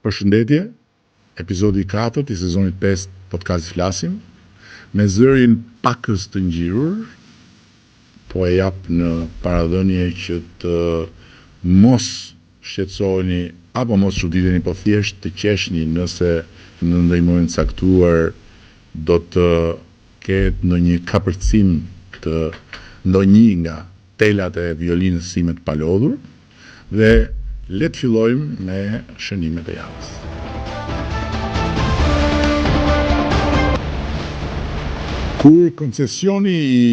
Përshëndetje, epizodi 4 i sezonit 5 podcast Flasim, me zërin pakës të ngjirur, po e jap në paradhënie që të mos shqetësoheni apo mos çuditeni, po thjesht të qeshni nëse në ndonjë moment caktuar do të ketë ndonjë kapërcim të ndonjë nga telat e violinës sime të palodhur, dhe le të fillojmë me shënimet e javës. Kur koncesioni i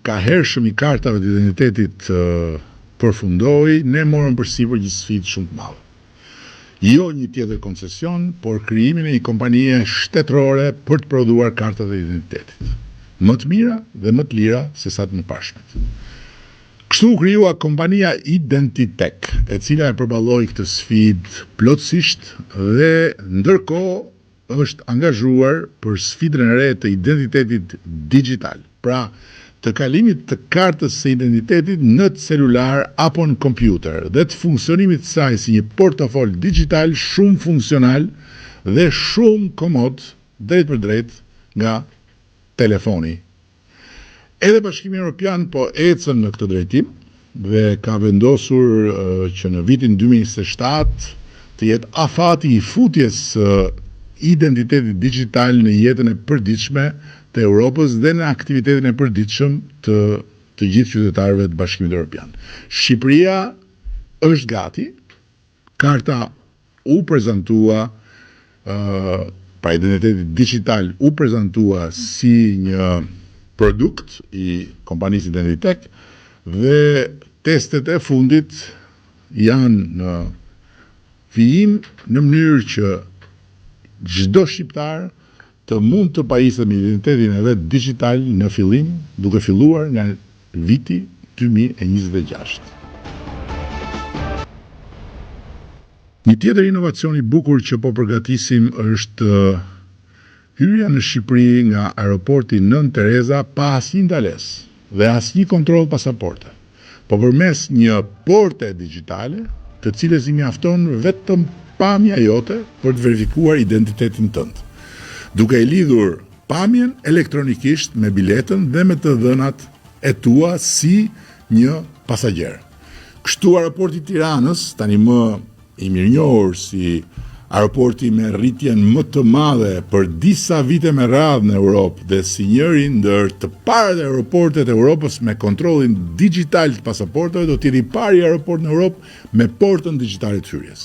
kahershëm i kartave të identitetit përfundoi, ne morëm përsipër një sfidë shumë të madhe. Jo një tjetër koncesion, por krijimin e një kompanie shtetërore për të prodhuar kartat e identitetit, më të mira dhe më të lira se sa të mëparshmet. Kështu u krijua kompania Identitek, e cila e përballoi këtë sfidë plotësisht dhe ndërkohë është angazhuar për sfidën e re të identitetit digital, pra të kalimit të kartës së identitetit në celular apo në kompjuter dhe të funksionimit të saj si një portofol digital shumë funksional dhe shumë komod drejt për drejt nga telefoni. Edhe Bashkimi Evropian po ecën në këtë drejtim dhe ka vendosur që në vitin 2027 të jetë afati i futjes identitetit digital në jetën e përditshme të Europës dhe në aktivitetin e përditshëm të gjithë qytetarëve të Bashkimit Evropian. Shqipëria është gati, karta u prezantua, pra identiteti digital u prezantua si një produkt i kompanisë Identitek dhe testet e fundit janë në vijim në mënyrë që çdo shqiptar të mund të pajisë me identitetin e vet digital në fillim, duke filluar nga viti 2026. Një tjetër inovacion i bukur që po përgatisim është hyrja në Shqipëri nga aeroporti Nën Tereza pa asnjë ndalesë dhe asnjë kontroll pasaporte, po përmes një porte digjitale, të cilës i mjafton vetëm pamja jote për të verifikuar identitetin tënd, duke i lidhur pamjen elektronikisht me biletën dhe me të dhënat e tua si një pasagjer. Kështu aeroporti i Tiranës, tani më i mirënjohur si aeroporti me rritjen më të madhe për disa vite me radhë në Europë dhe si njëri ndër të parët aeroportet e Europës me kontrollin digital të pasaporteve, do t'jeti pari aeroport në Europë me portën digjitale të hyrjes.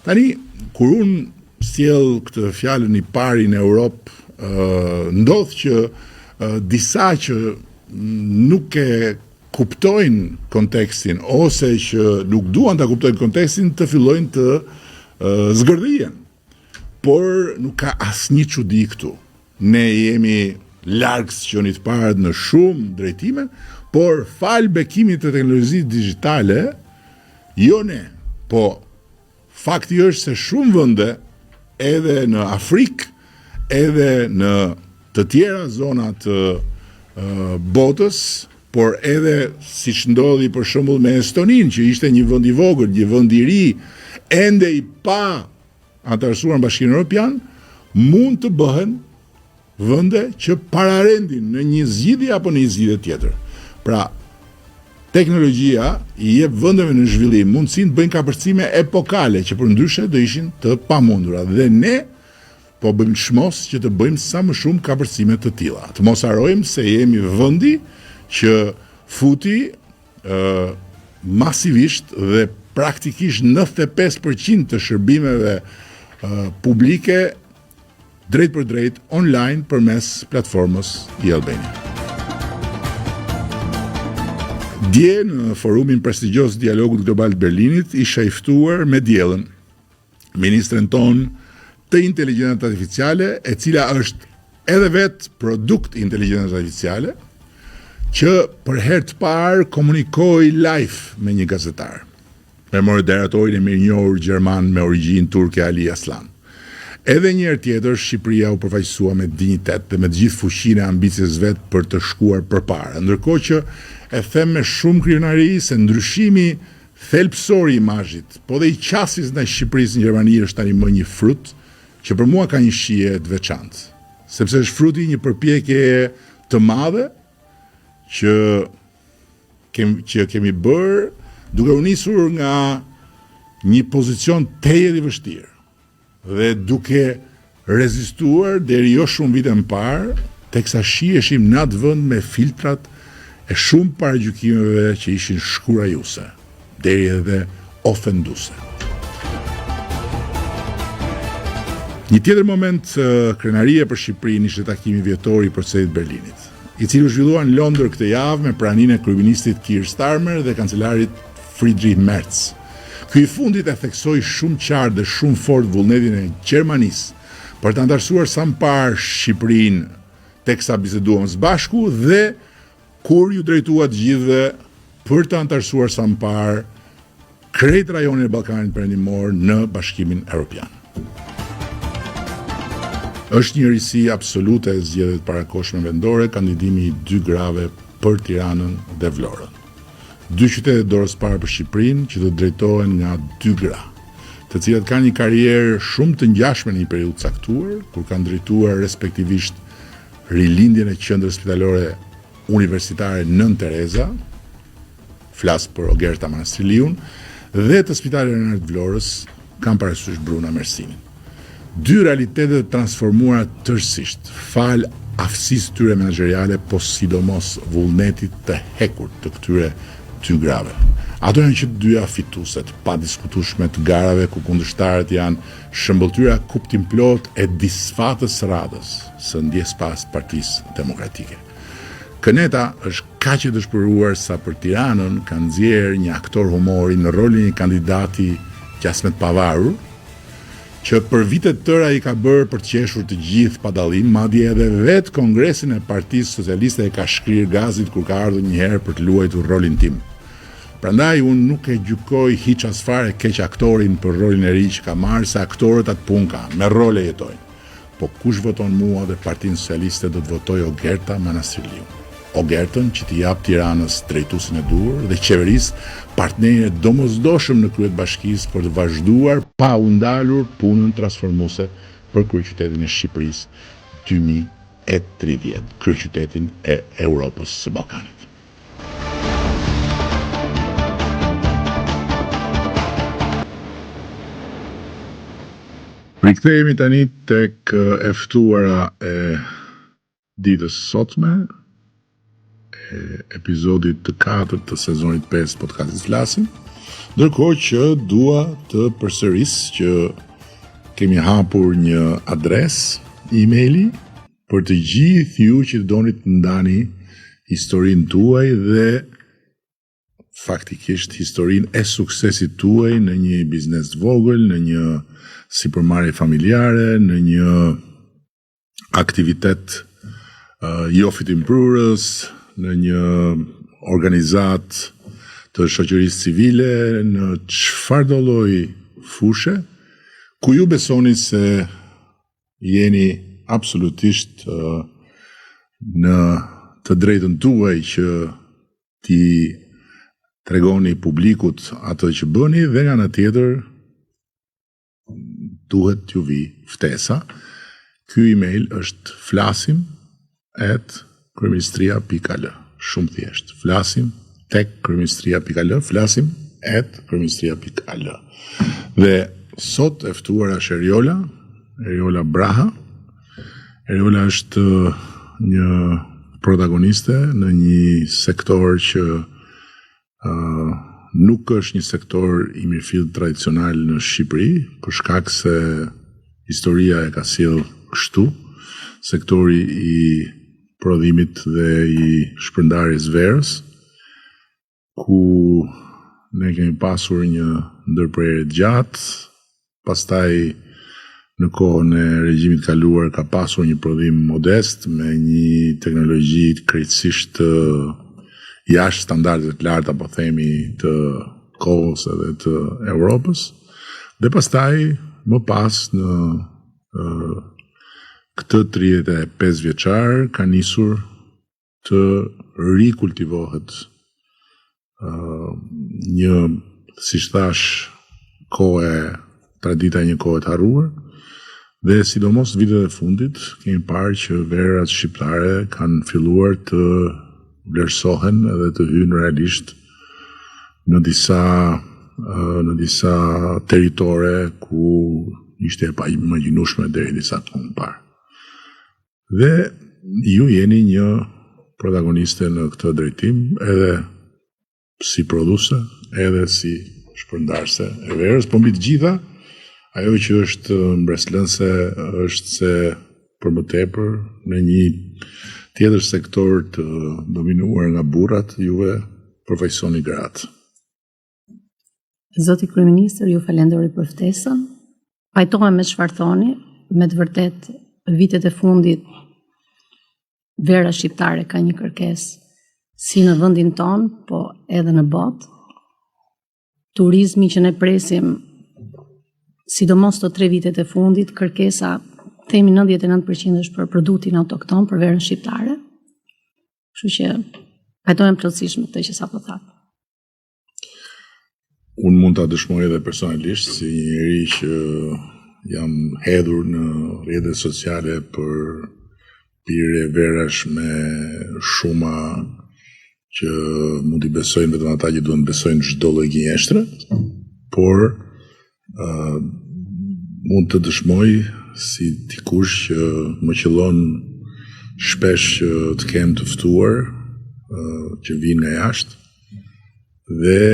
Tani, kur unë sjell këtë fjalën i pari në Europë, ndodh që disa që nuk e kuptojnë kontekstin ose që nuk duan ta kuptojnë kontekstin të fillojnë të zgërdhien, por nuk ka asnjë çudi këtu. Ne jemi larg sqenit parë në shumë drejtime, por fal bekimit të teknologjisë digjitale, jo ne, po fakti është se shumë vende, edhe në Afrikë, edhe në të tjera zona të botës, por edhe siç ndodhi për shembull me Estoninë, që ishte një vend i vogël, një vend i ri, ende i pa antarësuar në Bashkimin Evropian, mund të bëhen vende që pararendin në një zgjidhje apo në një zgjidhje tjetër. Pra, teknologjia i jep vendeve në zhvillim mundësinë të bëjnë kapërcime epokale që përndryshe do ishin të pamundura. Dhe ne po bëjmë çmos që të bëjmë sa më shumë kapërcime të tilla. Të mos harrojmë se jemi vendi që futi masivisht dhe praktikisht 95% të shërbimeve publike drejt për drejt online përmes platformës e-Albania. Dje në forumin prestigjos Dialogut Global të Berlinit isha i ftuar me diellën, ministren ton të inteligjencës artificiale, e cila është edhe vetë produkt i inteligjencës artificiale, që për herë të parë komunikoi live me një gazetar, me moderatorin e mirënjohur gjerman me origjinë turke Ali Aslan. Edhe një herë tjetër Shqipëria u përfaqësua me dinjitet dhe me të gjithë fuqinë e ambicjes vet për të shkuar përpara, ndërkohë që e them me shumë krenari se ndryshimi thelpsori i imazhit, po dhe i qasjes ndaj Shqipërisë në Gjermani është tani më një frut që për mua ka një shije të veçantë, sepse është fruti një përpjekje të madhe që kemi bërë duke u nisur nga një pozicion tejet i vështirë dhe duke rezistuar deri jo shumë vite më parë, teksa shiheshim në atë vend me filtrat e shumë paragjykimeve që ishin shkurajuse, deri edhe ofenduese. Një tjetër moment krenarie për Shqipërinë ishte takimi vjetor i procesit Berlinit, i cili u zhvillua në Londër këtë javë me praninë e kryeministit Keir Starmer dhe kancelarit Friedrich Merz. Ky i fundit e theksoi shumë qartë dhe shumë fort vullnetin e Gjermanisë për të antarësuar sa më parë Shqipërinë teksa biseduam së bashku dhe kur ju drejtua të gjithëve për të antarësuar sa më parë krejt rajonin e Ballkanit Perëndimor në Bashkimin Evropian. Është një risi absolute e zgjedhjet parakohshme vendore, kandidimi i 2 grave për Tiranën dhe Vlorën. 2 qytete dorës parë për Shqipërinë që do drejtohen nga 2 gra, të cilat kanë një karrierë shumë të ngjashme në një periudhë caktuar, kur kanë drejtuar respektivisht rilindjen e qendrës spitalore universitare Nën Tereza, flas për Ogerta Manastriliun, dhe të spitalit Renard Vlorës, kanë parasysh Bruna Mersinin. 2 realitete të transformuara tërësisht, fal aftësisë tyre menaxheriale, po sidomos vullnetit të hekur të këtyre 2 grave. Ato janë që 2 fitueset pa diskutueshme të garave ku kundërshtarët janë shëmbëltyra kuptim plot e disfatës së radhës së ndjespas Partisë Demokratike. Këneta është kaq e dëshpëruar sa për Tiranën ka nxjerrë një aktor humori në rolin e një kandidati qasmet pavarur, që për vite të tëra i ka bërë për të qeshur të gjithë pa dallim, madje edhe vetë Kongresin e Partisë Socialiste e ka shkrirë gazit kur ka ardhur një herë për të luajtur rolin tim. Prandaj unë nuk e gjykoj hiç as fare keq aktorin për rolin e ri që ka marrë, se aktorët atë punë kanë, me role jetojnë. Po kush voton mua dhe Partinë Socialiste do të votoj Ogerta Manastriliun. Ogertën që t'i jap Tiranës drejtuesin e duhur dhe qeverisë partnerë domosdoshëm në kryet bashkisë për të vazhduar pa u ndalur punën transformuese për kryeqytetin e Shqipërisë 2030, kryeqytetin e Europës së Ballkanit. Rikthehemi tani tek e ftuara e ditës sotme, episodit të 4 të sezonit 5 podcastit Flasim, ndërkohë që dua të përsëris që kemi hapur një adresë emaili për të gjithë ju që doni të ndani historinë tuaj dhe faktikisht historinë e suksesit tuaj në një biznes të vogël, në një sipërmarrje familjare, në një aktivitet jo fitimprurës, në një organizat të shoqërisë civile, në çfarëdo lloj fushe, ku ju besoni se jeni absolutisht në të drejtën tuaj që ti tregoni publikut atë që bëni, dhe nga ana tjetër duhet t'ju vi ftesa. Ky email është flasim@kryeministria.al. Shumë thjesht. Flasim@kryeministria.al, flasim@kryeministria.al. Dhe sot e ftuara është Eriola Braha. Eriola është një protagoniste në një sektor që nuk është një sektor i mirëfillt tradicional në Shqipëri, për shkak se historia e ka sjell kështu. Sektori i prodhimit dhe i shpërndarjes verës, ku ne kemi pasur një ndërprerje gjatë, pastaj në kohën e regjimit kaluar ka pasur një prodhim modest me një teknologji krejtësisht jashtë standardeve të larta, po themi, të kohës edhe të Europës, dhe pastaj më pas në këtë 35 vjeçar ka nisur të rikultivohet një siç thash, tradita e një kohe të harruar, dhe sidomos vitet e fundit kemi parë që verat shqiptare kanë filluar të vlerësohen edhe të hyjnë realisht në disa territore ku ishte e pa imagjinueshme deri disa kohë më parë. Dhe ju jeni një protagoniste në këtë drejtim, edhe si prodhuese, edhe si shpërndarëse e verës, po mbi të gjitha, ajo që është mbreslënse është se për më tepër në një tjetër sektor të dominuar nga burrat, juve përfaqësoni gratë. Zoti kryeministër, ju falenderoj për ftesën. Pajtohem me çfarë thoni, me të vërtet vitet e fundit vera shqiptare ka një kërkesë si në vendin ton, po edhe në botë. Turizmi që ne presim, sidomos të 3 vitet e fundit, kërkesa themi 99% është për produktin autokton, për verën shqiptare. Kështu që pajtohem plotësisht me këtë që sapo thatë. Unë mund ta dëshmoj edhe personalisht si një njeri që jam hedhur në rrjetet sociale për pirje verash me shuma që mund t'i besojnë vetëm ata që duhen besojnë çdo lloj gënjeshtre, por mund të dëshmoj si dikush që më qellon shpesh që të kem të ftuar që vinë nga jashtë dhe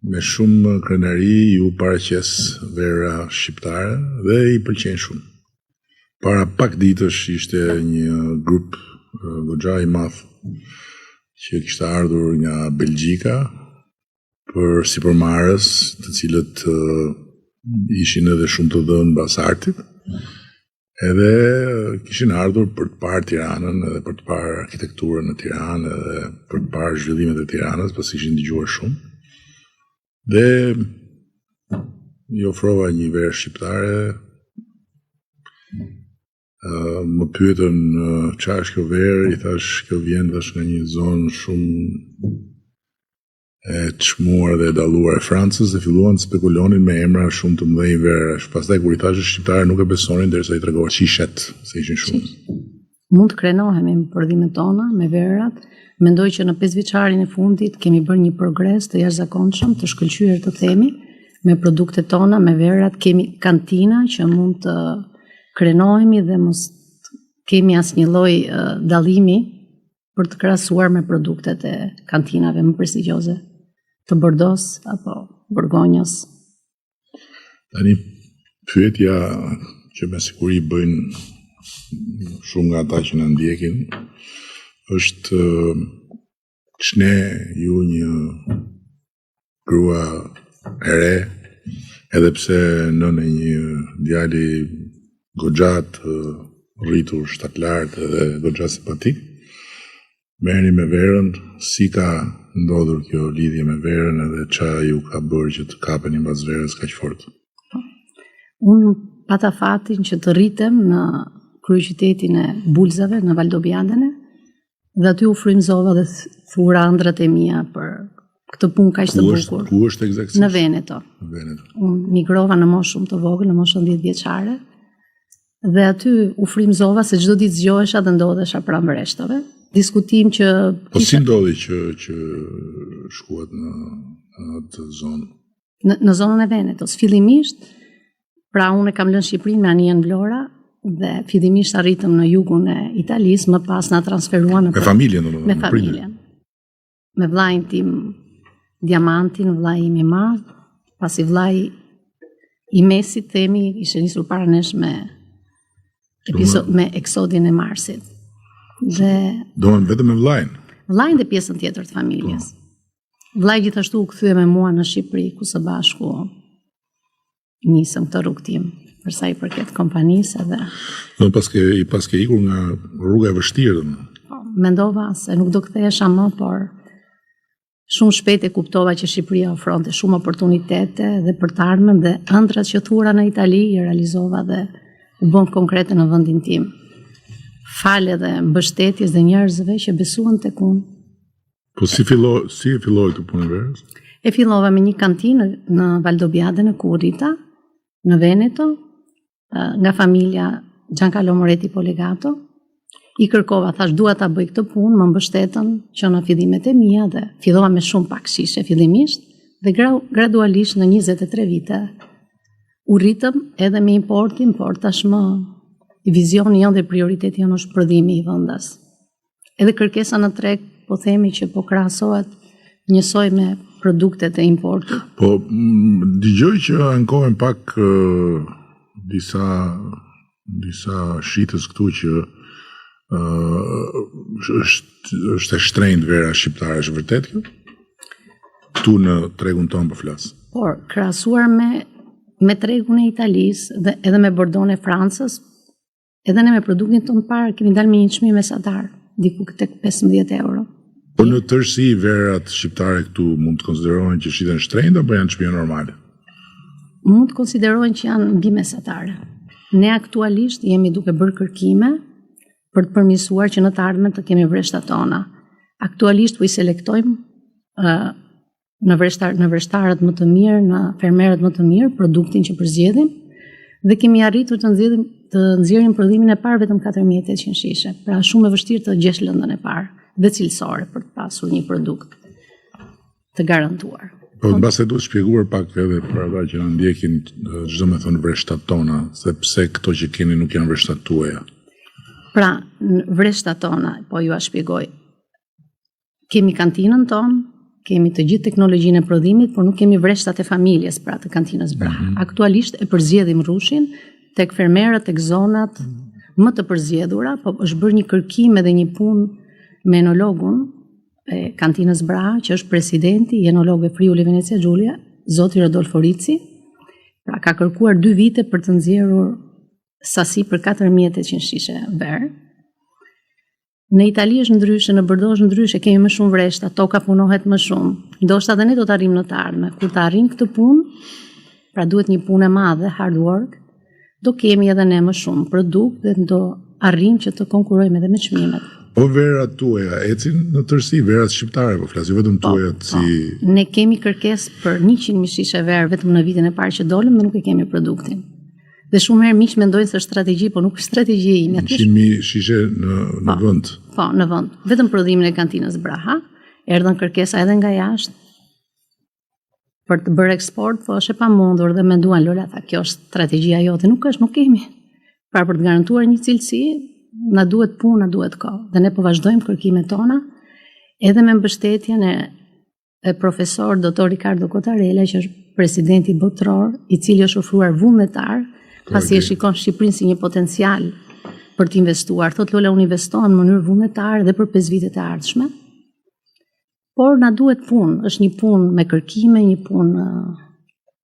me shumë krenari ju paraqes vera shqiptare dhe i pëlqen shumë. Para pak ditësh ishte një grup goxha i madh që kishte ardhur nga Belgjika për sipërmarrës, të cilët ishin edhe shumë të dhënë mbas artit. Edhe kishin ardhur për të parë Tiranën, edhe për të parë arkitekturën në Tiranë, edhe për të parë zhvillimet e Tiranës, pasi ishin dëgjuar shumë. Dhe i ofrova një verë shqiptare, më pyetën çfarë është kjo verë, i thash kjo vjen nga një zonë shumë e çmuar dhe e dalluar e Francës, dhe filluan të spekulonin me emra shumë të mëdhenj verësh. Pastaj kur i thash shqiptare nuk e besonin derisa i tregova shishet, se ishin shumë. Mund të krenohemi me prodhimet tona, me verat. Mendoj që në 5 vjeçarin e fundit kemi bërë një progres të jashtëzakonshëm, të shkëlqyer të themi, me produktet tona, me verat. Kemi kantina që mund të krenohemi dhe mos kemi asnjë lloj dallimi për të krahasuar me produktet e kantinave më prestigjioze të Bordeaux apo Borgonjës. Tani pyetja që me siguri bëjnë shumë nga ata që na ndjekin është ç'ne ju një grua e re, edhe pse nën e një djali goxha të rritur shtatlart edhe goxha simpatik, merrni me verën, si ka ndodhur kjo lidhje me verën edhe ç'a ju ka bërë që të kapeni mbas verës kaq fort? Unë pata fatin që të rritem në kryeqytetin e Bulzave, në Valdobbiadene, dhe aty u frymëzova dhe thura ëndrat e mia për këtë punë kaq të bukur. Ku është eksaktësisht? Në Veneto. Unë migrova në moshë shumë të vogël, në moshën 10 vjeçare, dhe aty u frymëzova se çdo ditë zgjohesha dhe ndodhesha pranë vreshtave. Diskutim që po si ndodhi që shkuat në atë zonë? Në zonën e Venetos. Fillimisht, pra unë kam lënë Shqipërinë me anijen Vlora, dhe fillimisht arritëm në jugun e Italisë, më pas na transferuan me familjen, me familjen. Me vllajin tim Diamantin, vllai im i madh, pasi vllai i mesit themi ishte nisur para nesh me eksodin e Marsit. Dhe doan vetëm me vllajin. Vllajin dhe pjesën tjetër të familjes. Vllai gjithashtu u kthye me mua në Shqipëri, ku së bashku nisëm këtë rrugë tim. Për sa i përket kompanisë edhe. Do paske ikur nga rruga e vështirë. Mendova se nuk do kthehesha më, por shumë shpejt e kuptova që Shqipëria ofronte shumë oportunitete dhe për të ardhmen, dhe ëndrat që thura në Itali i realizova dhe u bën konkrete në vendin tim. Falë dhe mbështetjes dhe njerëzve që besuan tek unë. Po si filloi këtë punë verës? E fillova me një kantinë në Valdobbiadene ku u rrita, në Veneto, nga familja Giancarlo Moretti Polegato. I kërkova, thash dua ta bëj këtë punë, më mbështetën që në fillimet e mia dhe fillova me shumë pak shishe fillimisht dhe gradualisht në 23 vite u rritëm edhe me importin, por tashmë vizioni jonë dhe prioriteti jonë është prodhimi i vendas. Edhe kërkesa në treg, po themi që po krahasohet njësoj me produktet e importit. Po, dëgjoj që ankohen pak disa shitës këtu që është e shtrenjtë vera shqiptare, është vërtet kjo? Këtu në tregun tonë po flas. Por, krahasuar me tregun e Italisë dhe edhe me Bordon e Francës, edhe ne me produktin tonë parë kemi dalë me një çmim mesatar, diku tek 15 euro. Po në tërësi verat shqiptare këtu mund të konsiderohen që shiten shtrenjtë apo janë çmime normale? Mund të konsiderohen që janë mbi mesatare. Ne aktualisht jemi duke bërë kërkime për të përmirësuar që në të ardhmen të kemi vreshtat tona. Aktualisht po i selektojmë në vreshtarët më të mirë, në fermerët më të mirë, produktin që përzgjedhim dhe kemi arritur të nxjerrim prodhimin e parë vetëm 4800 shishe. Pra shumë e vështirë të gjesh lëndën e parë dhe cilësore për të pasur një produkt të garantuar. Po mbase duhet shpjeguar pak edhe për ata që na ndjekin, çdo më thon vreshtat tona, sepse këto që keni nuk janë vreshtat tuaja. Pra, vreshtat tona, po ju a shpjegoj. Kemi kantinën tonë, kemi të gjithë teknologjinë e prodhimit, por nuk kemi vreshtat e familjes, pra të kantinës Braha. Aktualisht e përzgjedhim rrushin tek fermerët, tek zonat më të përzgjedhura, po është bërë një kërkim edhe një punë me enologun e kantinës Braha, që është presidenti i enologëve Friuli Venezia Giulia, zoti Rodolfo Rizzi. Pra ka kërkuar 2 vite për të nxjerrur sasi për 4800 shishe verë. Në Itali është ndryshe, në Bordeaux është ndryshe, kemi më shumë vreshta, toka punohet më shumë. Ndoshta edhe ne do të arrijmë në të ardhmen. Kur të arrijmë këtë punë, pra duhet një punë e madhe, hard work, do kemi edhe ne më shumë produkt dhe do arrijmë që të konkurrojmë edhe me çmimet. Po verat tuaja ecin në tërësi, verat shqiptare, po flasim vetëm tuajat si... Ne kemi kërkesë për 100.000 shishe verë vetëm në vitin e parë që dolëm dhe nuk e kemi produktin. Dhe shumë herë miq mendojnë se është strategji, po nuk është strategji ime. 100.000 shishe në vend. Po, në vend. Vetëm prodhimin e kantinës Braha, erdhën kërkesa edhe nga jashtë për të bërë eksport, po është e pamundur dhe menduan Lola, tha, kjo është strategjia jote, nuk kemi. Pra për të garantuar një cilësi, na duhet punë, na duhet kohë. Dhe ne po vazhdojmë kërkimet tona, edhe me mbështetjen e profesor Dr. Ricardo Cottarella, që është presidenti botror, i cili është ofruar vullnetar, pasi e shikon Shqipërinë si një potencial për të investuar. Thot Lola, unë investohem në mënyrë vullnetare dhe për 5 vitet e ardhshme. Por na duhet punë, është një punë me kërkime, një punë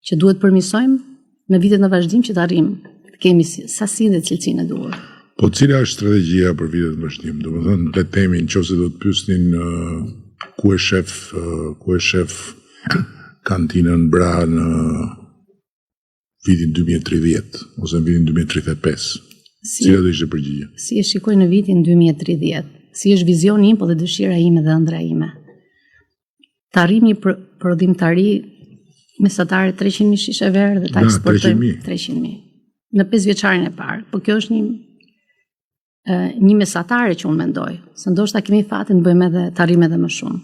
që duhet përmirësojmë në vitet në vazhdim që të arrijmë të kemi sasinë dhe cilësinë e duhur. Po cila është strategjia për vitet në vazhdim? Domethënë le të themi nëse do të pyesnin ku e shef kantinën Braha në vitin 2030 ose në vitin 2035. Cila do ishte përgjigjja? Si e shikoj në vitin 2030? Si është vizioni im, po dhe dëshira ime dhe ëndra ime? Të arrijmë një prodhimtari mesatare 300.000 shishe verë dhe ta eksportojmë 300.000. Në 5 vjeçarin e parë. Po kjo është një mesatare që unë mendoj, se ndoshta kemi fatin të bëjmë edhe të arrijmë edhe më shumë.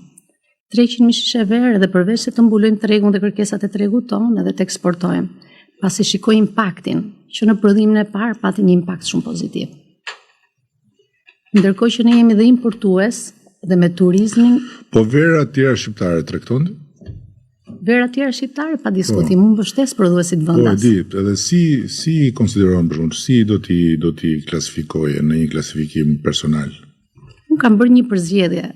300.000 shishe verë dhe përveç se të mbulojmë tregun dhe kërkesat e tregut tonë edhe të eksportojmë. Pasi shikoj impaktin, që në prodhimin e parë pati një impakt shumë pozitiv. Ndërkohë që ne jemi dhe importues dhe me turizmin. Po vera të tjera shqiptare tregton? Vera tjera shqiptare pa diskutim, unë mbështes prodhuesit vendas. Po, edhe si konsideron për shkak, si do t'i klasifikoje në një klasifikim personal? Unë kam bërë një përzgjedhje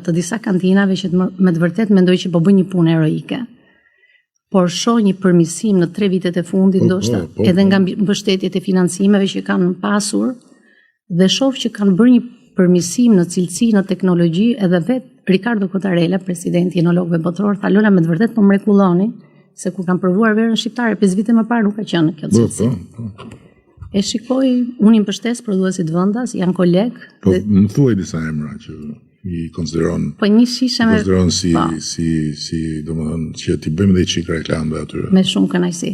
të disa kantinave që me të vërtet mendoj që po bëjnë një punë heroike. Por shoh një përmirësim në 3 vitet e fundit, ndoshta edhe nga mbështetjet e financimeve që kanë pasur, dhe shoh që kanë bërë një përmirësim në cilësi, në teknologji, edhe vetë Ricardo Cottarella, presidenti i enologëve botror, tha Lola, me të vërtet po mrekulloni, se kur kanë provuar verën shqiptare 5 vite më parë nuk ka qenë kjo cilësi. E shikoj, unë i mbështes prodhuesit vendas, janë koleg. Po, më thuaj disa emra që... i konsideron Po një shishe me konsideron si domethënë që ti bëjmë dhe çik reklamë atyre. me shumë kënaqësi.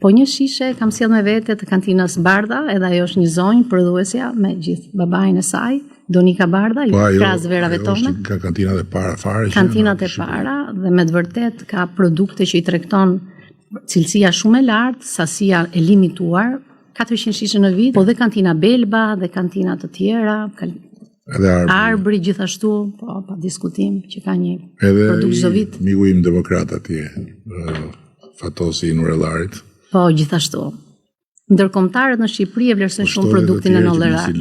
Po një shishe kam sjell me vete të kantinës Bardha, edhe ajo është një zonjë prodhuesja me gjithë babain e saj, Donika Bardha, ju kras verave tona. Ka kantinat e para fare. Kantinat e para dhe me të vërtet ka produkte që i tregton cilësia shumë e lartë, sasia e limituar, 400 shishe në vit, po dhe kantina Belba dhe kantina të tjera, edhe Arbri gjithashtu, po pa diskutim që ka një produkt çdo vit. Edhe miku im demokrat atje, Fatosi Nurellarit. Po gjithashtu. Ndërkombëtarët në Shqipëri e vlerësojnë shumë produktin e Nurellarit.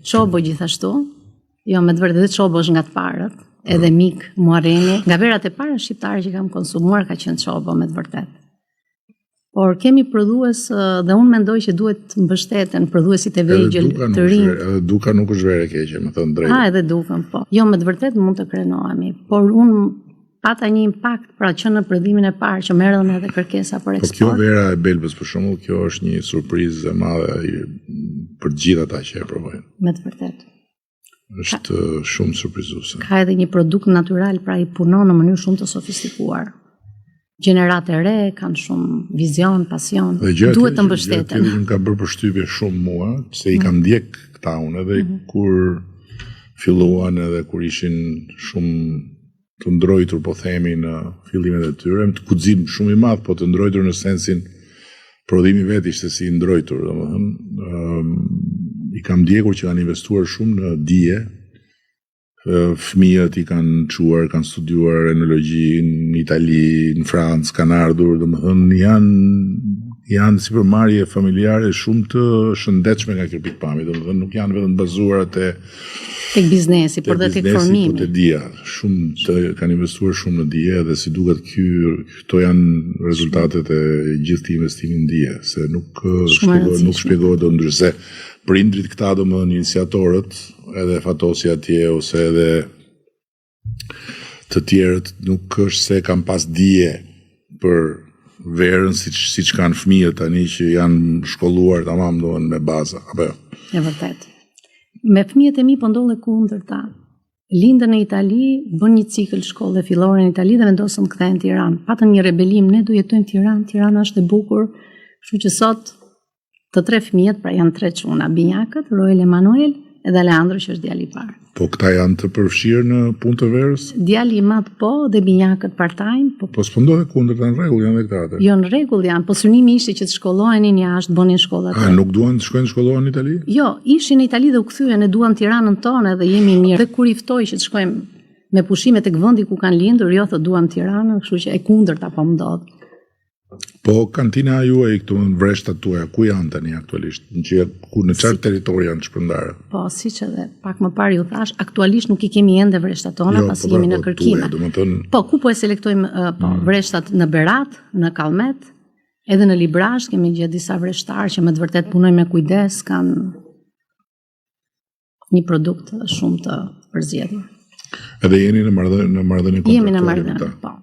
Çobo gjithashtu. Jo, me të vërtetë Çobo është nga të parët, edhe Mik Muarreni, nga verat e para shqiptare që kam konsumuar ka qenë Çobo me të vërtetë. Por kemi prodhues dhe unë mendoj që duhet mbështeten prodhuesit e vegjël të rinj. Edhe Duka nuk është verë e keqe, më thënë drejt. Edhe Dukën, po. Jo, me të vërtetë mund të krenohemi, por unë pata një impakt pra që në prodhimin e parë që merrën edhe kërkesa për eksport. Po kjo vera e Belbës për shembull, kjo është një surprizë e madhe për të gjithë ata që e provojnë. Me të vërtetë. Është shumë surprizuese. Ka edhe një produkt natyral, pra i punon në mënyrë shumë të sofistikuar. Gjenerate re, kanë shumë vizion, pasion, duhet të mbështeten. Dhe më ka bërë përshtypje shumë mua, se i kam ndjek këta unë, edhe kur filluan edhe kur ishin shumë të ndrojtur, po themi, në fillimet e tyre, të kuxim shumë i madh, po të ndrojtur në sensin prodhimi vetë ishte si i ndrojtur, domethënë, i kam ndjekur që kanë investuar shumë në dije. Fëmijët i kanë çuar, kanë studiuar enologji në Itali, në Francë, kanë ardhur, domethënë janë sipërmarrje familjare shumë të shëndetshme nga ky pikpamje, domethënë nuk janë vetëm bazuar tek biznesi, por edhe tek formimi. Po te dia, kanë investuar shumë në dije dhe si duket këto janë rezultatet e gjithë këtij investimi në dije, se nuk shpjegohet dot ndryshe. Prindrit këta domethënë iniciatorët, edhe Fatosi atje ose edhe të tjerët nuk është se kanë pas dije për verën siç kanë fëmijët tani që janë shkolluar tamam domethënë me baza, apo jo. E vërtet. Me fëmijët e mi po ndodhe kundërta. Lindën në Itali, bën një cikël shkolle fillore në Itali dhe vendosën të kthehen në Tiranë. Patën një rebelim, ne do jetojmë në Tiranë, Tirana është e bukur, kështu që sot të 3 fëmijët, pra janë 3 çuna, Binjakët, Roel Emanuel edhe Aleandro që është djali i parë. Po këta janë të përfshirë në punë të verës? Djali i madh po, dhe Binjakët part-time. Po s'po ndodhe kundërta, në rregull janë dhe këta atë. Jo, në rregull janë, po synimi ishte që të shkollohenin jashtë, bënin shkollat. Nuk duan të shkojnë shkollohen në Itali? Jo, ishin në Itali dhe u kthyen, ne duam Tiranën tonë dhe jemi mirë. Dhe kur i ftoi që të shkojmë me pushime tek vendi ku kanë lindur, jo thotë duam Tiranën, kështu që e kundërta po ndodh. Po kantina juaj këtu në vreshtat tuaja, ku janë tani aktualisht? Në çfarë territori janë shpërndarë? Po, siç edhe pak më parë ju thash, aktualisht nuk i kemi ende vreshtat tona, pasi jemi në kërkime. Po, ku po e selektojmë vreshtat në Berat, në Kallmet, edhe në Librazh kemi gjetë disa vreshtarë që me të vërtet punojnë me kujdes, kanë një produkt shumë të përzgjedhur. Edhe jeni në marrëdhënie kontraktuale? Jemi në marrëdhënie, po.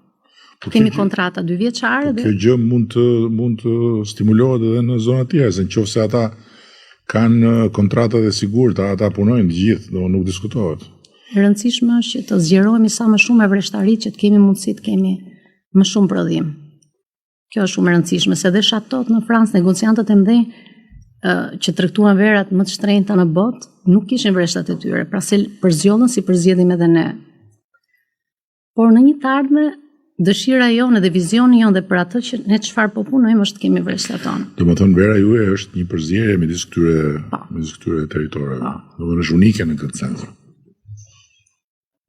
Kemi kontrata 2 vjeçare dhe kjo gjë mund të stimulohet edhe në zonat tjera, se nëse ata kanë kontratat e sigurta, ata punojnë të gjithë, do nuk diskutohet. E rëndësishme është që të zgjerohemi sa më shumë me vreshtaritë, që të kemi mundësi të kemi më shumë prodhim. Kjo është shumë e rëndësishme, se dhe shatot në Francë, negociantët e mëdhenj që tregtuan verat më të shtrenjta në botë, nuk kishin vreshtat e tyre, pra se përzgjollën si përzgjedhim edhe ne. Por në një të ardhme dëshira jonë dhe vizioni jonë dhe për atë që ne çfarë po punojmë është të kemi vreshtat tonë. Domethënë vera juaj është një përzgjedhje midis këtyre territoreve. Domethënë është unike në këtë sens.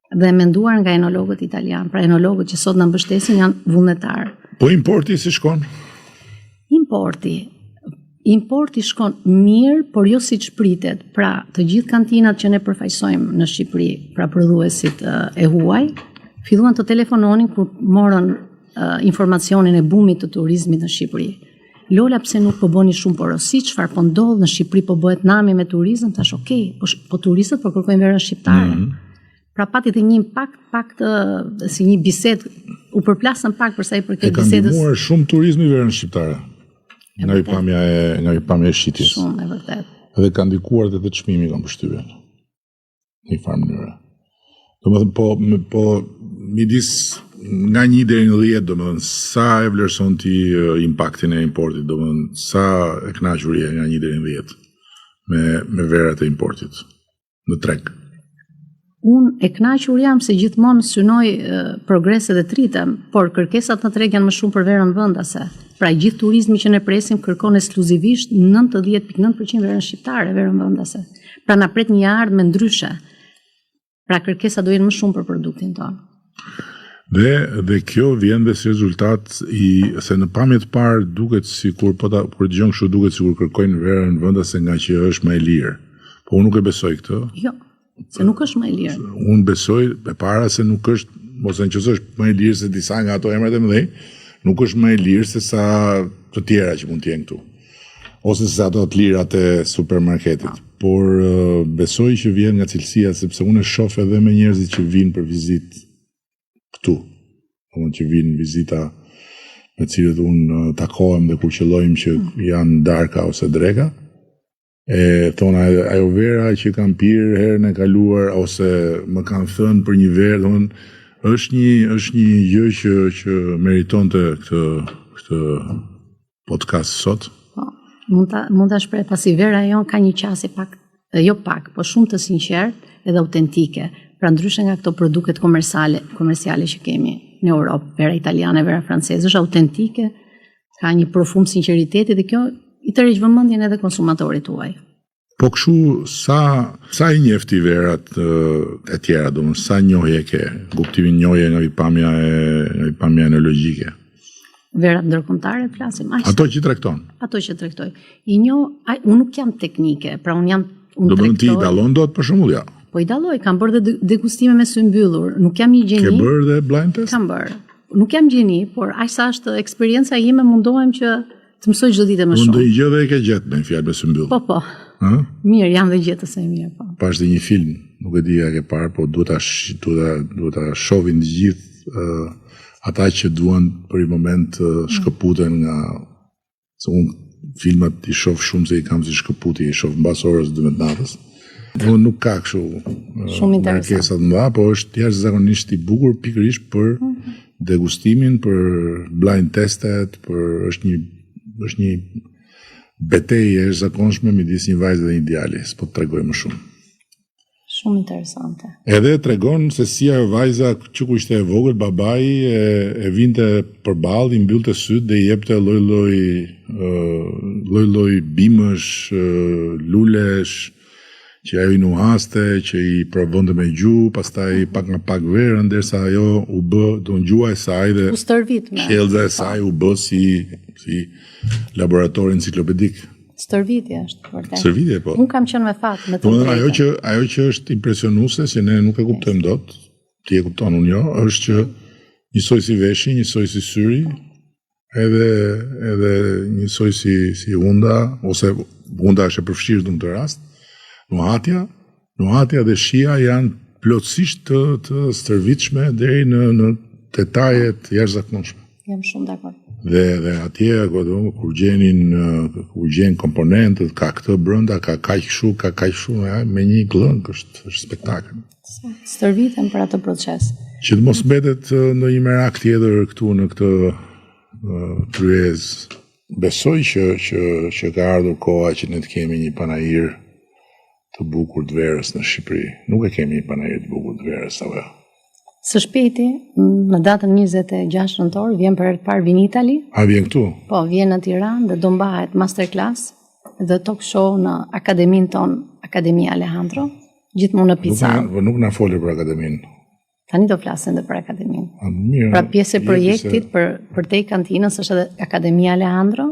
Dhe menduar nga enologët italianë, pra enologët që sot na mbështesin janë vullnetarë. Po importi si shkon? Importi shkon mirë, por jo siç pritet. Pra, të gjithë kantinat që ne përfaqësojmë në Shqipëri, pra prodhuesit e huaj, filluan të telefononin kur morën informacionin e bumit të turizmit në Shqipëri. Lola, pse nuk po bëni shumë porosi, çfarë po ndodh në Shqipëri, po bëhet nami me turizëm? Thash, okay, po turistët po kërkojnë verën shqiptare. Pra pati dhe një impakt si një bisedë, u përplasën pak për sa i përket bisedës. E kanë ndihmuar shumë turizmi verën shqiptare. Nga i pamja e shitjes. Shumë, e vërtet. Dhe kanë ndikuar dhe të çmimi kanë përshtypjen. një farë mënyre. Domethënë po midis nga 1 deri në 10, domethënë sa e vlerëson ti impaktin e importit, domethënë sa e kënaquria nga 1 deri në 10 me verat e importit në treg. Unë e kënaqur jam se gjithmonë synoj progrese dhe tritem, por kërkesat në treg janë më shumë për verën vendase. Pra gjithë turizmi që ne presim kërkon ekskluzivisht 90.9% verën shqiptare, verën vendase. Pra na pret një ardhmë ndryshe. Pra kërkesa do jenë më shumë për produktin tonë. Dhe kjo vjen dhe si rezultat se në pamje të parë duket sikur kur dëgjon kështu duket sikur kërkojnë verën vendase nga që është më e lirë. Po unë nuk e besoj këtë. Jo, se nuk është më e lirë. Unë besoj e para se nuk është, ose nëse është më e lirë se disa nga ato emrat e mëdhenj, nuk është më e lirë se sa të tjera që mund të jenë këtu. Ose se sa ato të lirat e supermarketit. Por besoj që vjen nga cilësia, sepse unë e shoh edhe me njerëzit që vinë për vizitë këtu. Domethënë që vinë vizita me cilët unë takohem dhe kur qëllojmë që janë darka ose dreka. E thonë ajo vera që kam pirë herën e kaluar ose më kanë thënë për një verë, domethënë është një gjë që meritonte këtë podcast sot. Mund ta shpreh pasi vera jon ka një qasje pak, jo pak, po shumë të sinqertë edhe autentike. Pra ndryshe nga këto produktet komerciale që kemi në Europë, vera italiane, vera franceze, është autentike, ka një profum sinqeriteti dhe kjo i tërheq vëmendjen edhe konsumatorit tuaj. Po kështu sa i njefti verat e tjera, domethënë sa njohje ke, kuptimin njohje nga vipamja enologjike. Verat ndërkombëtare flasim. Ato që tregton. Ato që tregtoj. Unë nuk jam teknike, pra unë domethënë ti i dallon dot për shembull ja. Po i dalloj, kam bërë dhe degustime me sy mbyllur. Nuk jam një gjeni. Ke bërë dhe blind test? Kam bërë. Nuk jam gjeni, por aq sa është eksperienca ime, mundohem që të mësoj çdo ditë më shumë. Unë do i gjë dhe e ke gjetë me një fjalë me sy mbyllur. Po. Mirë, jam dhe gjetës e mirë, po. Pash dhe një film, nuk e di a ke parë, po duhet ta shohin të gjithë ata që duan për i moment shkëputen nga se unë filmat i shoh shumë se i kam si shkëputi, i shoh mbas orës 12 natës. Unë nuk ka kështu markesa të mëdha, po është jashtëzakonisht i bukur pikërisht për degustimin, për blind testet, është një betejë e jashtëzakonshme midis një vajze dhe një djali, s'po të tregoj më shumë. Shumë interesante. Edhe tregon se si ajo vajza që kur ishte e vogël, babai e vinte përballë, i mbyllte syt dhe i jepte lloj bimësh, lulesh, që ajo i nuhaste, që i provonte me gjuhë, pastaj pak nga pak verën, derisa ajo u bë, gjua e saj dhe qelza e saj u bë si laborator enciklopedik. Stërvitje është, vërtet. Stërvitje, po. Unë kam qenë me fat, me të drejtë. Ajo që është impresionuese, që ne nuk e kuptojmë dot, ti e kupton unë jo, është që njësoj si veshi, njësoj si syri, edhe njësoj si unda, ose unda është e përfshirë në këtë rast, nuhatja dhe shia janë plotësisht të stërvitshme deri në detajet jashtëzakonshme. Jam shumë dakord. Dhe atje kur gjen komponentët, ka këtë brenda, ka kaq kështu, me një glëng është spektakël. Stërviten për atë proces. Që të mos mbetet ndonjë merak tjetër këtu në këtë kryezë. Besoj që ka ardhur koha që ne të kemi një panajir të bukur të verës në Shqipëri. Nuk e kemi një panajir të bukur të verës, apo jo? Së shpejti, në datën 26 nëntor, vjen për herë të parë Vinitali. A vjen këtu? Po, vjen në Tiranë dhe do mbahet masterclass dhe talk show në akademinë tonë, Akademia Alejandro, gjithmonë në Pizarro. Nuk na folë për akademinë. Tani do flasim edhe për akademinë. Mirë. Pra pjesë e projektit për te kantinës është edhe Akademia Alejandro.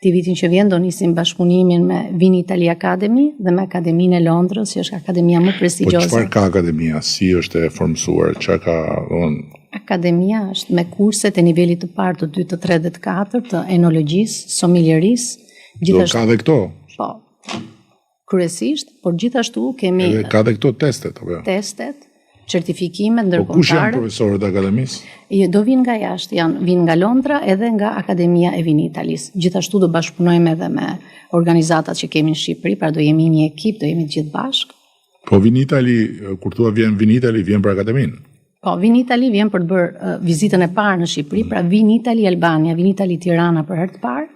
Këti vitin që vjen do nisim bashkëpunimin me Vinitali Academy dhe me Akademinë e Londrës, që është akademia më prestigjioze. Po çfarë ka akademia? Si është e formsuar? Çfarë ka? Akademia është me kurset e nivelit të parë, të 2, të 3 dhe të 4 të enologjisë, sommelierisë, gjithashtu. Ka dhe këto? Po. Kryesisht, por gjithashtu kemi ka dhe këto testet, apo jo? Testet, certifikimet ndërkombëtare. Po kush janë profesorët e akademisë? Do vinë nga jashtë, vinë nga Londra edhe nga Akademia e Vinitalis. Gjithashtu do bashkëpunojmë edhe me organizatat që kemi në Shqipëri, pra do jemi një ekip, do jemi gjithë bashkë. Po Vinitali, kur thua vjen Vinitali, vjen për akademinë. Po, Vinitali vjen për të bërë vizitën e parë në Shqipëri, pra Vinitali Albania, Vinitali Tirana për herë të parë,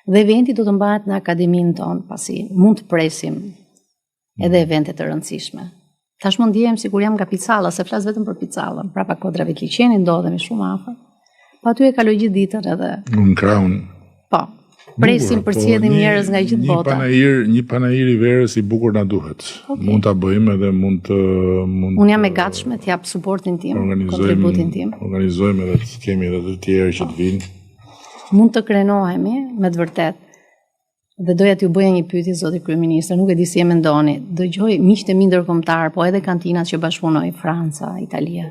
dhe eventi do të mbahet në akademinë tonë, pasi mund të presim edhe evente të rëndësishme. Tashmë ndihem sikur jam nga Picalla, se flas vetëm për Picallën, prapa Kodrave të Liçenit, ndodhemi shumë afër. Po aty e kaloj gjithë ditën edhe. Në Kraun. Po. Presim për cilëtin njerëz nga gjithë bota. Një panajir i verës i bukur na duhet. Okay. Mund ta bëjmë edhe mund të Unë jam e gatshme të jap suportin tim, kontributin tim. Organizojmë edhe të kemi edhe të tjerë që të vinë. Mund të krenohemi me të vërtetë. Dhe doja t'ju bëja një pyetje zoti kryeminist, nuk e di si e mendoni. Dëgjoj miqtë e mi ndërkombëtar, po edhe kantinat që bashkëpunoj Franca, Italia.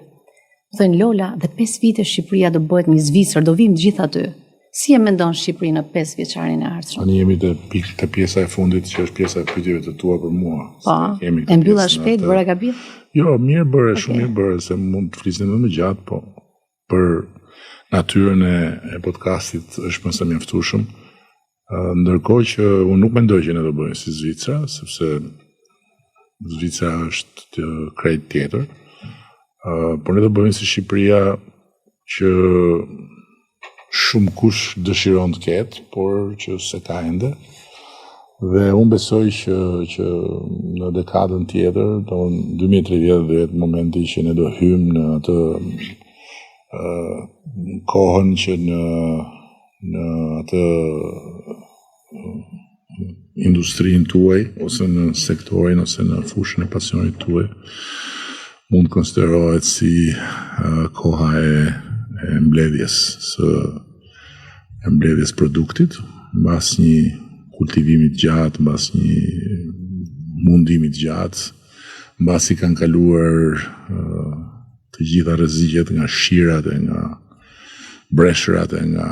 Thënë Lola, dhe 5 vite Shqipëria do bëhet një Zvicër, do vim të gjithë aty. Si e mendon Shqipëri në 5 vjeçarin e ardhshëm? Tani jemi te pjesa e fundit që është pjesa e pyetjeve të tua për mua. Po, e mbylla shpejt, bëra gabim? Jo, mirë bëre, shumë mirë bëre, se mund të flisnim më gjatë, po për natyrën e podcastit është më së mjaftueshëm. Ndërkohë që unë nuk mendoj që ne do bëjmë si Zvicra, sepse Zvicra është krejt tjetër, por ne do bëjmë si Shqipëria që shumë kush dëshiron të ketë, por që se ka ende. Dhe unë besoj që në dekadën tjetër, 2030 dhe momenti që ne do hymë në atë kohën që në atë industrinë tuaj, ose në sektorin, ose në fushën e pasionit tuaj, mund konsiderohet si koha e mbledhjes produktit, mbas një kultivimi të gjatë, mbas një mundimi të gjatë, mbas i kanë kaluar të gjitha rreziqet nga shirat e nga breshërat e nga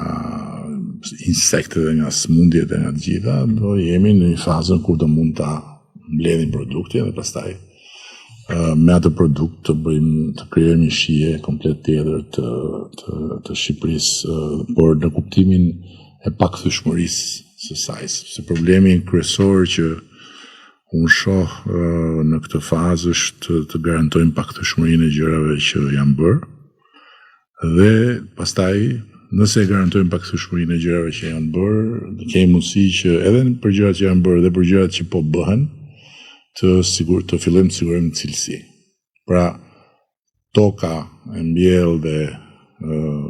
insektet e nga smundjet e nga të gjitha, do jemi në një fazën kur do mund ta mbledhim produktin dhe pastaj me atë produkt të krijojmë një shije komplet tjetër të Shqipërisë, por në kuptimin e pakthyeshmërisë së saj. Se problemi kryesor që unë shoh në këtë fazë është të garantojmë pakthyeshmërinë e gjërave që janë bërë, dhe pastaj nëse e garantojmë pakthyeshmërinë e gjërave që janë bërë, kemi mundësi që edhe për gjërat që janë bërë dhe për gjërat që po bëhen, të fillojmë të sigurojmë cilësi. Pra, toka e mbjellë dhe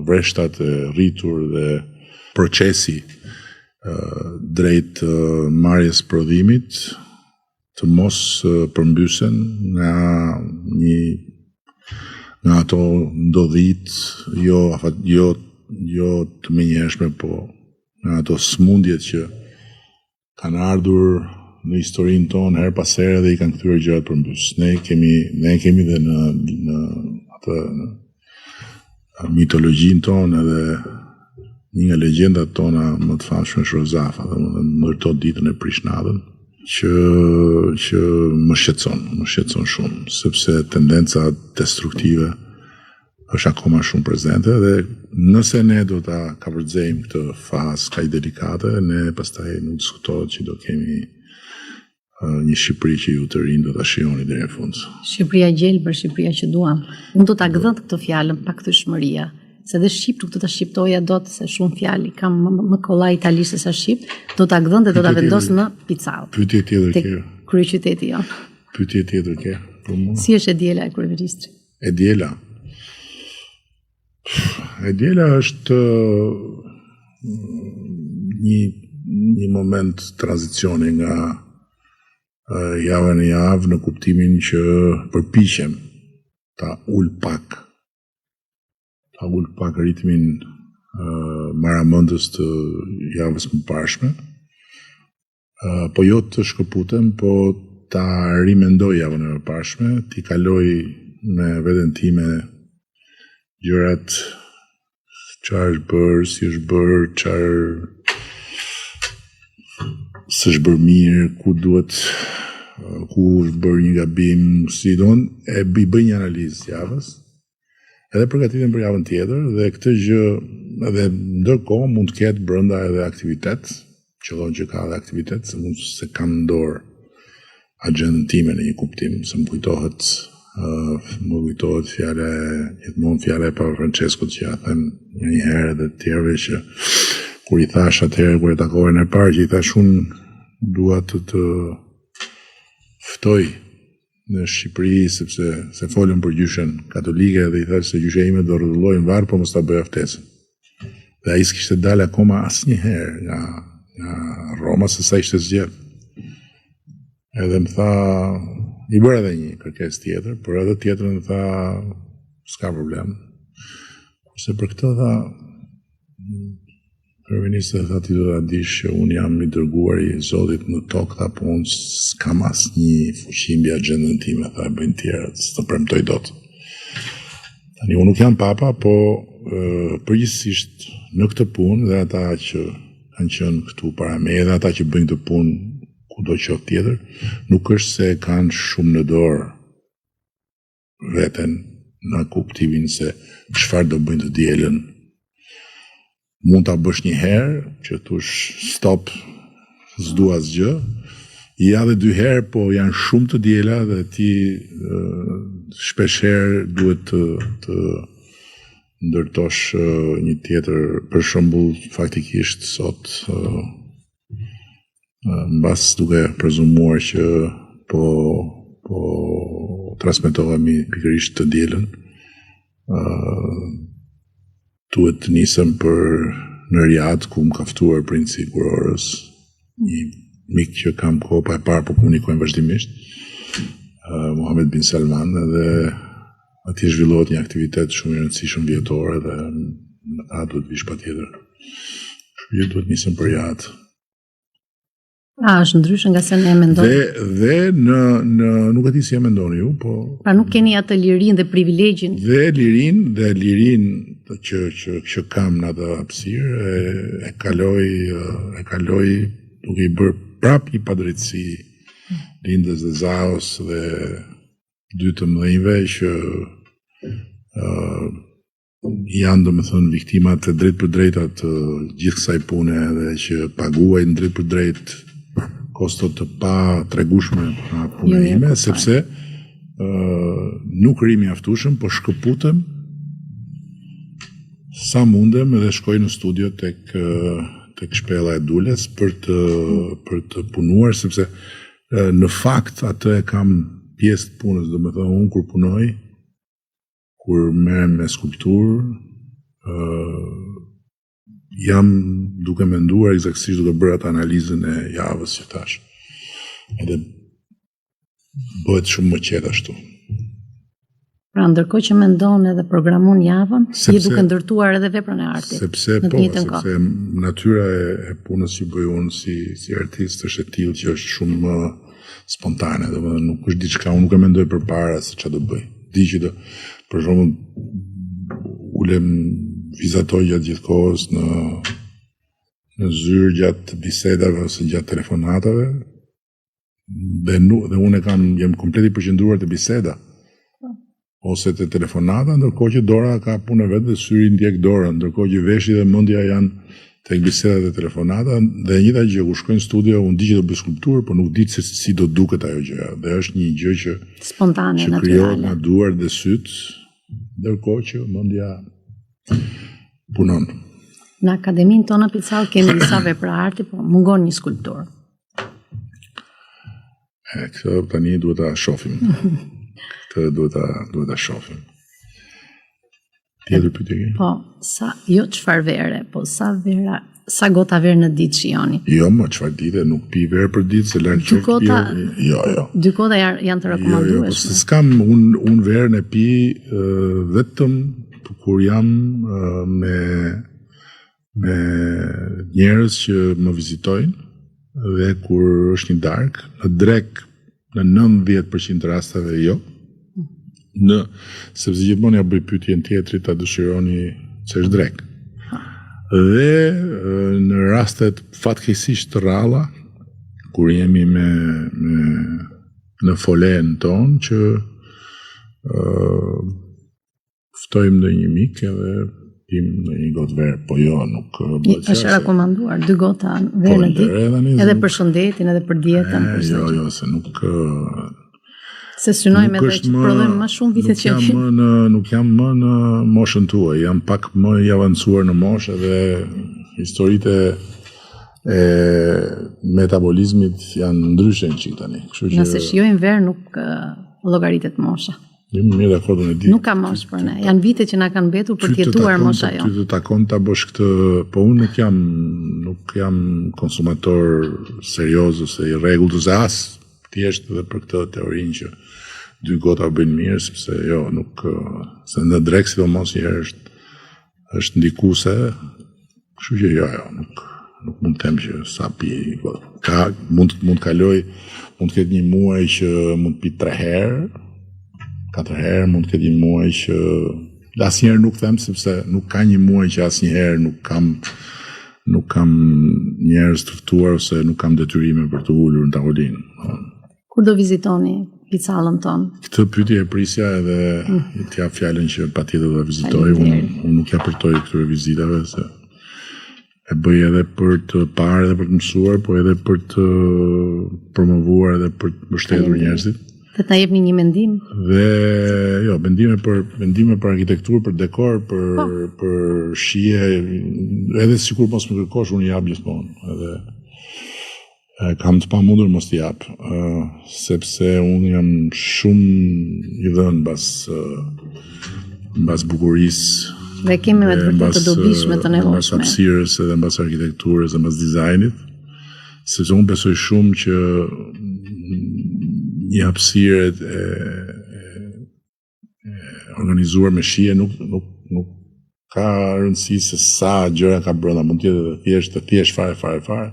vreshtat e rritur dhe procesi drejt marrjes prodhimit të mos përmbysen nga ato ndodhit jo të menjëhershme, po nga ato smundjet që kanë ardhur në historinë tonë her pas here dhe i kanë kthyer gjërat përmbys. Ne kemi dhe në atë mitologjinë tonë edhe një nga legjendat tona më të famshme është Rozafa, dhe ndërto ditën e prishnadën, që më shqetëson shumë, sepse tendenca destruktive është akoma shumë prezente, dhe nëse ne do ta kavërdzejmë këtë fazë kaq delikate, ne pastaj nuk diskutohet që do kemi një Shqipëri që ju të rinj do ta shihoni deri në fund. Shqipëria gjelbër, Shqipëria që duam. Unë do ta gdhët këtë fjalën pakthyeshmëria, se dhe shqip nuk do ta shqiptoja dot, se shumë fjalë kam më kollaj italisht se sa shqip, do ta gdhën dhe do ta vendos në Picallë. Pyetje tjetër kjo. Kryeqyteti jon. Pyetje tjetër kjo. Si është e diela e kryeministrit? E diela është një moment tranzicioni nga javë në javë, në kuptimin që përpiqem ta ul pak ritmin maramëndës të javës më parshme, po jo të shkëputem, po ta rimendoj javën e parshme, t'i kaloj me veten time gjërat, çfarë është bërë, si është bërë, çfarë s'është bërë mirë, ku është bërë një gabim, si don, i bëj një analizë javës, edhe përgatitem për javën tjetër, dhe këtë gjë, edhe ndërkohë mund të ketë brenda edhe aktivitet, qëllon që ka edhe aktivitet, se kam në dorë agjendën time në një kuptim, se më kujtohet gjithmonë fjala e Papa Franceskut që ja them një herë dhe të tjerëve që kur i thash atëherë kur e takovën e parë që i thash unë dua të ftoj në Shqipëri sepse se folën për gjyshen katolike dhe i thash se gjyshe ime do rregullojnë varr po mos ta bëj aftesën. Dhe ai s'kishte dalë akoma asnjëherë nga Roma se sa ishte zgjedh. Edhe më tha, i bërë edhe një kërkesë tjetër, por edhe tjetrën tha, s'ka problem. Kurse për këtë tha, kryeministri tha ti do ta dish që unë jam i dërguar i Zotit në tokë, tha po unë s'kam asnjë fuqi mbi agjendën time, tha e bëjnë tjerët, s'të premtoj dot. Tani unë nuk jam papa, po përgjithsisht në këtë punë dhe ata që kanë qenë këtu para meje dhe ata që bëjnë këtë punë kudo qoftë tjetër, nuk është se kanë shumë në dorë veten në kuptimin se çfarë do bëjnë të dielën. Mund ta bësh një herë që thosh stop, s'dua asgjë, ja dhe 2 herë, po janë shumë të diela dhe ti shpeshherë duhet të ndërtosh një tjetër, për shembull, faktikisht sot mbas duke prezumuar që po transmetohemi pikërisht të dielën, duhet të nisem në Riyadh ku më ka ftuar princi i kurorës, një mik që kam kohë pa e parë po komunikojmë vazhdimisht, Mohammed bin Salman, dhe atje zhvillohet një aktivitet shumë i rëndësishëm vjetor dhe më tha duhet vish patjetër. Kështu që duhet nisem për Riyadh. Është ndryshe nga se ne e mendojmë. Dhe nuk e di si e mendoni ju, po pra nuk keni atë lirinë dhe privilegjin. Dhe lirinë që kam në atë hapësirë e kaloj duke i bërë prap një padrejtësi lindës dhe zaos dhe 2 të mëdhenjve që janë domethënë viktimat e drejt për drejta të gjithë kësaj pune dhe që paguajnë drejt për drejt kostot të pa tregueshme nga puna ime, sepse nuk rri mjaftueshëm, po shkëputem sa mundem dhe shkoj në studio tek Shpella e Dules për të punuar, sepse në fakt atë e kam pjesë të punës, domethënë unë kur punoj, kur merrem me skulpturë, jam duke menduar eksaktësisht duke bërë atë analizën e javës që tash. Edhe bëhet shumë më qetë ashtu. Pra ndërkohë që mendon edhe programon javën, je duke ndërtuar edhe veprën e artit. Sepse natyra e punës që bëj unë si artist është e tillë që është shumë më spontane, domethënë nuk është diçka, unë nuk e mendoj përpara se çfarë do bëj. Di që për shembull ulem vizatoj gjatë gjithë kohës në zyrë gjatë bisedave ose gjatë telefonatave dhe unë jam komplet i përqendruar te biseda ose te telefonata, ndërkohë që dora ka punën vetë dhe syri ndjek dorën, ndërkohë që veshji dhe mendja janë tek bisedat dhe telefonata, dhe njëjta gjë kur shkoj në studio unë di që do bëj skulpturë, por nuk di se si do duket ajo gjë. Dhe është një gjë që spontane, natyrale, krijohet nga duart dhe syt, ndërkohë që mendja punon. Në akademinë tonë Picall kemi disa vepra arti, po mungon një skulptor. Këtë tani duhet ta shohim. Këtë duhet ta shohim. Tjetër pyetje? Po, jo çfarë vere, po sa gota verë në ditë shijoni? Jo, më çfarë dite, nuk pi verë për ditë, se larg qoftë. Jo. 2 gota janë të rekomandueshme. Jo, po s'kam unë verën e pi vetëm kur jam me njerëz që më vizitojnë dhe kur është një darkë, në drek në 90% rasteve jo. Sepse gjithmonë ja bëj pyetjen tjetrit, ta dëshironi se është drek. Dhe në rastet fatkeqësisht të rralla, kur jemi në folen tonë që ftojmë ndonjë mik edhe pim në një gotë verë, po jo, nuk bëhet është rekomanduar 2 gota verë në ditë, edhe për shëndetin, edhe për dietën. Jo, se nuk... Se synojmë edhe që prodhojmë më shumë vitet që nuk jam më në moshën tuaj, jam pak më i avancuar në moshë dhe historitë e metabolizmit janë ndryshe në qikë tani. Nëse shijojmë verë nuk llogaritet mosha. Mirë dakord në ditë. Nuk ka moshë për ne. Janë vite që na kanë mbetur për të jetuar mosha jo. Ty të takon ta bësh këtë, po unë nuk jam konsumator serioz ose i rregullt ose as thjesht edhe për këtë teorinë që 2 gota bëjnë mirë, sepse jo, nuk se në drek sidomos një herë është ndikuese, kështu që jo, nuk mund të them që sa pi ka mund kaloj, mund të ketë një muaj që mund të pi 3 herë, 4 herë, mund të ketë një muaj që asnjëherë nuk them, sepse nuk ka një muaj që asnjëherë nuk kam njerëz të ftuar ose nuk kam detyrime për të ulur në tavolinë. Kur do vizitoni Picallën tonë? Këtë pyetje e prisja edhe t'jap fjalën që patjetër do ta vizitoj. Unë nuk ja përtoj këtyre vizitave se e bëj edhe për të parë dhe për të mësuar, po edhe për të promovuar dhe për të mbështetur njerëzit. Dhe ta jepni një mendim? Dhe jo, mendime për arkitekturë, për dekor, për shije, edhe sikur mos më kërkosh, unë jap gjithmonë. Edhe kam të pamundur mos t'i jap, sepse unë jam shumë i dhënë mbas bukurisë. Dhe kemi me të vërtetë të dobishme të nevojshme. Mbas hapësirës edhe mbas arkitekturës dhe mbas dizajnit, sepse unë besoj shumë që një hapësirë e organizuar me shije nuk ka rëndësi se sa gjëra ka brenda, mund të jetë të thjesht fare.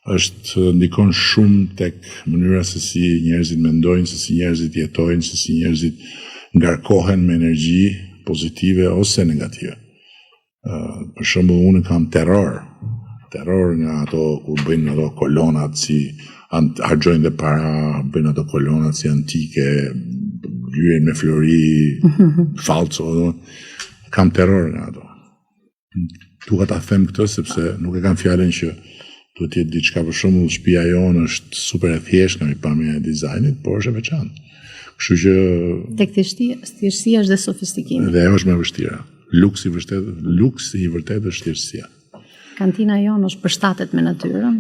Është ndikon shumë tek mënyra se si njerëzit mendojnë, se si njerëzit jetojnë, se si njerëzit ngarkohen me energji pozitive ose negative. Për shembull, unë kam terror nga ato ku bëjnë ato kolonat si harxojnë dhe para, bëjnë ato kolonat si antike, lyejnë me flori falso, kam terror nga ato. Duka ta them këtë sepse nuk e kam fjalën që duhet të jetë diçka, për shembull, shtëpia jonë është super e thjeshtë nga pikpamja e dizajnit, por është e veçantë. Kështu që tek thjeshtësia është dhe sofistikimi. Dhe ajo është më e vështira. Luksi i vërtet është thjeshtësia. Kantina jonë është përshtatet me natyrën.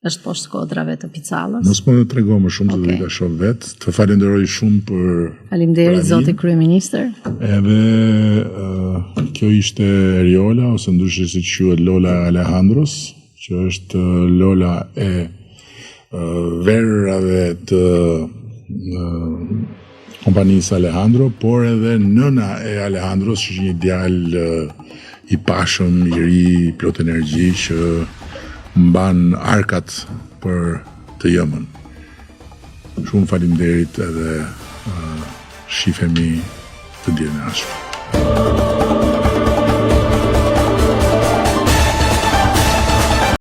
Është poshtë kodrave të Picallës. Mos më trego më shumë, se do ta shoh vetë. Të falenderoj shumë për Faleminderit zoti kryeministër. Edhe kjo ishte Eriola, ose ndryshe si quhet Lola Alejandros, që është Lola e verave të kompanisë Alejandro, por edhe nëna e Alejandros, që është një djalë i pashëm, i ri, plot energji, që mban arkat për të jëmën. Shumë faleminderit edhe shifemi të dielën e ardhshëm.